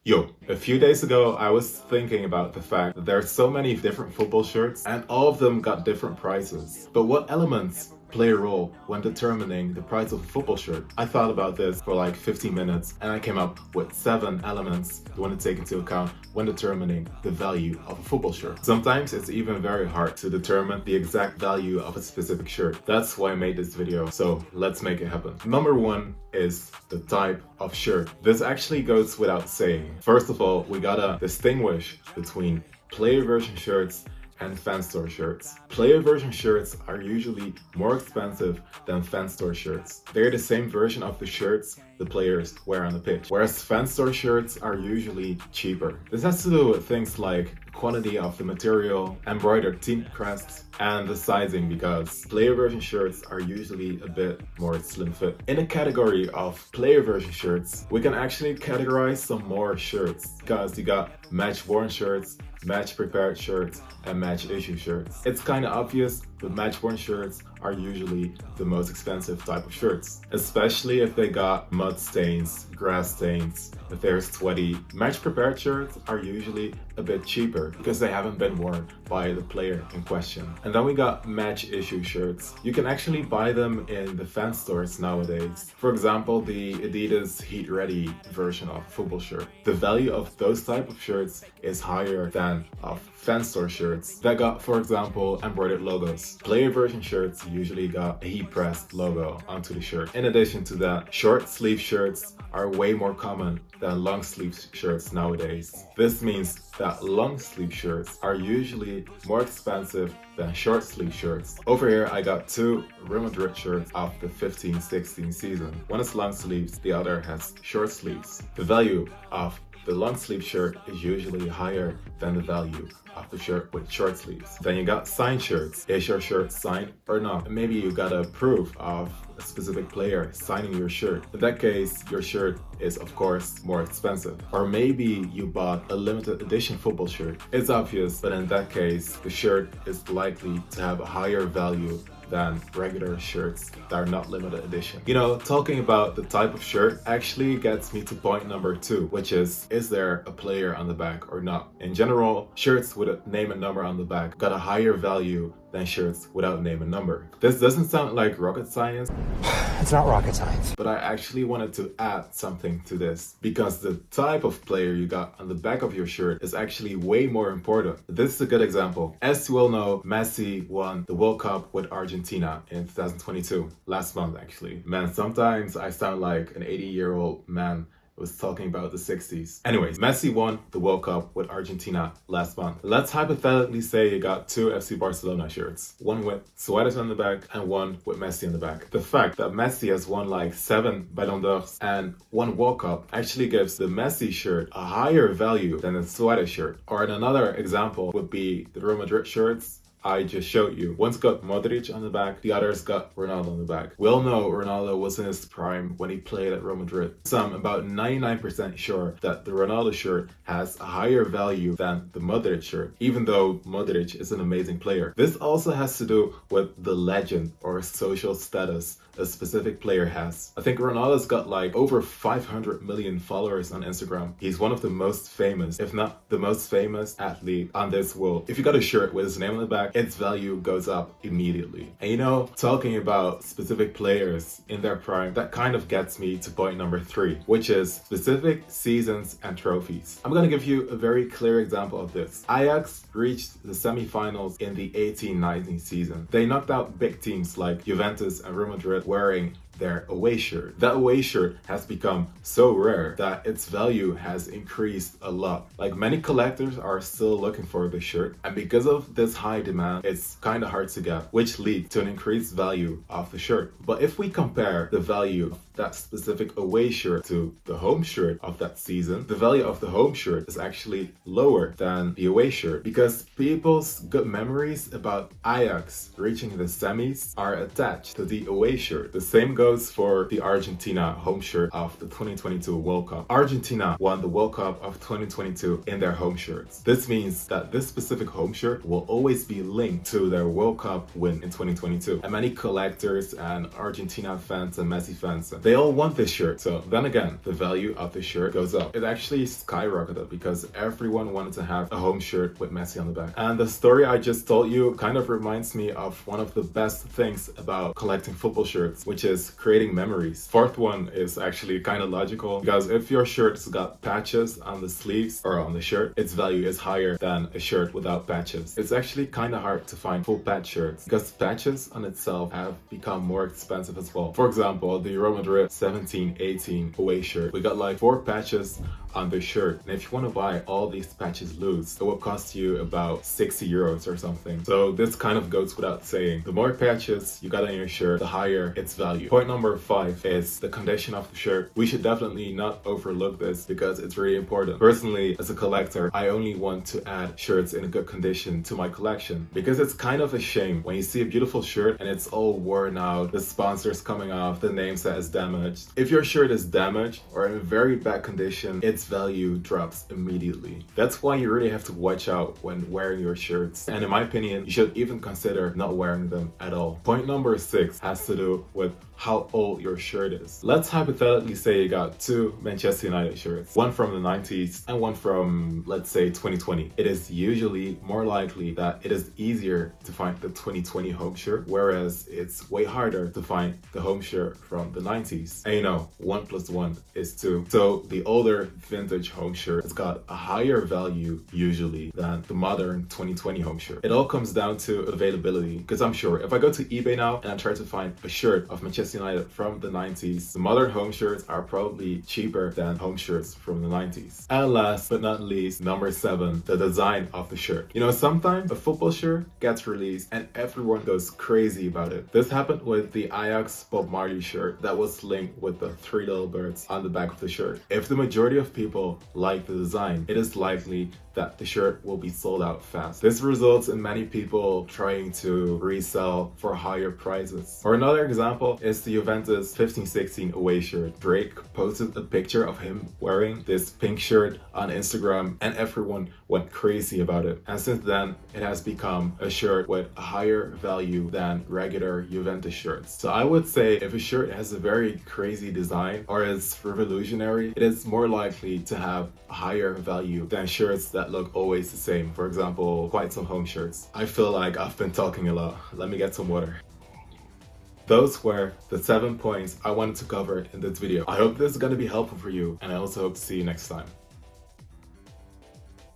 Yo, a few days ago, I was thinking about the fact that there are so many different football shirts and all of them got different prices. But what elements play a role when determining the price of a football shirt? I thought about this for like 15 minutes and I came up with 7 elements you want to take into account when determining the value of a football shirt. Sometimes it's even very hard to determine the exact value of a specific shirt. That's why I made this video, so let's make it happen. Number 1 is the type of shirt. This actually goes without saying. First of all, we gotta distinguish between player version shirts and fan store shirts. Player version shirts are usually more expensive than fan store shirts. They're the same version of the shirts the players wear on the pitch, whereas fan store shirts are usually cheaper. This has to do with things like quality of the material, embroidered team crests, and the sizing, because player version shirts are usually a bit more slim fit. In the category of player version shirts, we can actually categorize some more shirts, because you got match worn shirts, match prepared shirts, and match issue shirts. It's kind of obvious, but match worn shirts are usually the most expensive type of shirts, especially if they got mud stains, grass stains, if they're sweaty. Match prepared shirts are usually a bit cheaper because they haven't been worn by the player in question. And then we got match issue shirts. You can actually buy them in the fan stores nowadays. For example, the Adidas Heat Ready version of a football shirt. The value of those type of shirts is higher than of fan store shirts that got, for example, embroidered logos. Player version shirts usually got a heat pressed logo onto the shirt. In addition to that, short sleeve shirts are way more common than long sleeve shirts nowadays. This means that long sleeve shirts are usually more expensive than short sleeve shirts. Over here I got 2 Real Madrid shirts of the 15-16 season. One is long sleeves, the other has short sleeves. The value of the long sleeve shirt is usually higher than the value of the shirt with short sleeves. Then you got signed shirts. Is your shirt signed or not? Maybe you got a proof of a specific player signing your shirt. In that case, your shirt is of course more expensive. Or maybe you bought a limited edition football shirt. It's obvious, but in that case, the shirt is likely to have a higher value than regular shirts that are not limited edition. You know, talking about the type of shirt actually gets me to point number 2, which is there a player on the back or not? In general, shirts with a name and number on the back got a higher value than shirts without name and number. This doesn't sound like rocket science. It's not rocket science. But I actually wanted to add something to this, because the type of player you got on the back of your shirt is actually way more important. This is a good example. As you all know, Messi won the World Cup with Argentina in 2022, last month actually. Man, sometimes I sound like an 80-year-old man was talking about the 60s. Anyways, Messi won the World Cup with Argentina last month. Let's hypothetically say you got 2 FC Barcelona shirts. One with Suarez on the back and one with Messi on the back. The fact that Messi has won like 7 Ballon d'Ors and 1 World Cup actually gives the Messi shirt a higher value than the Suarez shirt. Or another example would be the Real Madrid shirts I just showed you. One's got Modric on the back, the other's got Ronaldo on the back. We all know Ronaldo was in his prime when he played at Real Madrid. So I'm about 99% sure that the Ronaldo shirt has a higher value than the Modric shirt, even though Modric is an amazing player. This also has to do with the legend or social status a specific player has. I think Ronaldo's got like over 500 million followers on Instagram. He's one of the most famous, if not the most famous athlete on this world. If you got a shirt with his name on the back, its value goes up immediately. And you know, talking about specific players in their prime, that kind of gets me to point number 3, which is specific seasons and trophies. I'm gonna give you a very clear example of this. Ajax reached the semifinals in the 18-19 season. They knocked out big teams like Juventus and Real Madrid wearing their away shirt. That away shirt has become so rare that its value has increased a lot. Like, many collectors are still looking for the shirt, and because of this high demand, it's kind of hard to get, which leads to an increased value of the shirt. But if we compare the value of that specific away shirt to the home shirt of that season, the value of the home shirt is actually lower than the away shirt, because people's good memories about Ajax reaching the semis are attached to the away shirt. The same goes goes for the Argentina home shirt of the 2022 World Cup. Argentina won the World Cup of 2022 in their home shirts. This means that this specific home shirt will always be linked to their World Cup win in 2022. And many collectors and Argentina fans and Messi fans, they all want this shirt. So then again, the value of the shirt goes up. It actually skyrocketed because everyone wanted to have a home shirt with Messi on the back. And the story I just told you kind of reminds me of one of the best things about collecting football shirts, which is creating memories. Fourth one is actually kind of logical, because if your shirt's got patches on the sleeves or on the shirt, its value is higher than a shirt without patches. It's actually kind of hard to find full patch shirts because patches on itself have become more expensive as well. For example, the Real Madrid 17-18 away shirt, we got like 4 patches on the shirt, and if you want to buy all these patches loose, it will cost you about 60 euros or something. So this kind of goes without saying. The more patches you got on your shirt, the higher its value. Point number 5 is the condition of the shirt. We should definitely not overlook this because it's really important. Personally, as a collector, I only want to add shirts in a good condition to my collection, because it's kind of a shame when you see a beautiful shirt and it's all worn out, the sponsors coming off, the name set is damaged. If your shirt is damaged or in very bad condition, its value drops immediately. That's why you really have to watch out when wearing your shirts, and in my opinion, you should even consider not wearing them at all. Point number 6 has to do with how old your shirt is. Let's hypothetically say you got 2 Manchester United shirts, one from the 90s and one from, let's say, 2020. It is usually more likely that it is easier to find the 2020 home shirt, whereas it's way harder to find the home shirt from the 90s. And you know, 1 + 1 is 2. So the older vintage home shirt has got a higher value usually than the modern 2020 home shirt. It all comes down to availability, because I'm sure if I go to eBay now and I try to find a shirt of Manchester United from the 90s, the modern home shirts are probably cheaper than home shirts from the 90s. And last but not least, number 7, the design of the shirt. You know, sometimes a football shirt gets released and everyone goes crazy about it. This happened with the Ajax Bob Marley shirt that was linked with the 3 little birds on the back of the shirt. If the majority of people like the design, it is likely that the shirt will be sold out fast. This results in many people trying to resell for higher prices. Or another example is the Juventus 15-16 away shirt. Drake posted a picture of him wearing this pink shirt on Instagram and everyone went crazy about it. And since then, it has become a shirt with a higher value than regular Juventus shirts. So I would say if a shirt has a very crazy design or is revolutionary, it is more likely to have a higher value than shirts that look always the same. For example, quite some home shirts. I feel like I've been talking a lot. Let me get some water. Those were the 7 points I wanted to cover in this video. I hope this is going to be helpful for you, and I also hope to see you next time.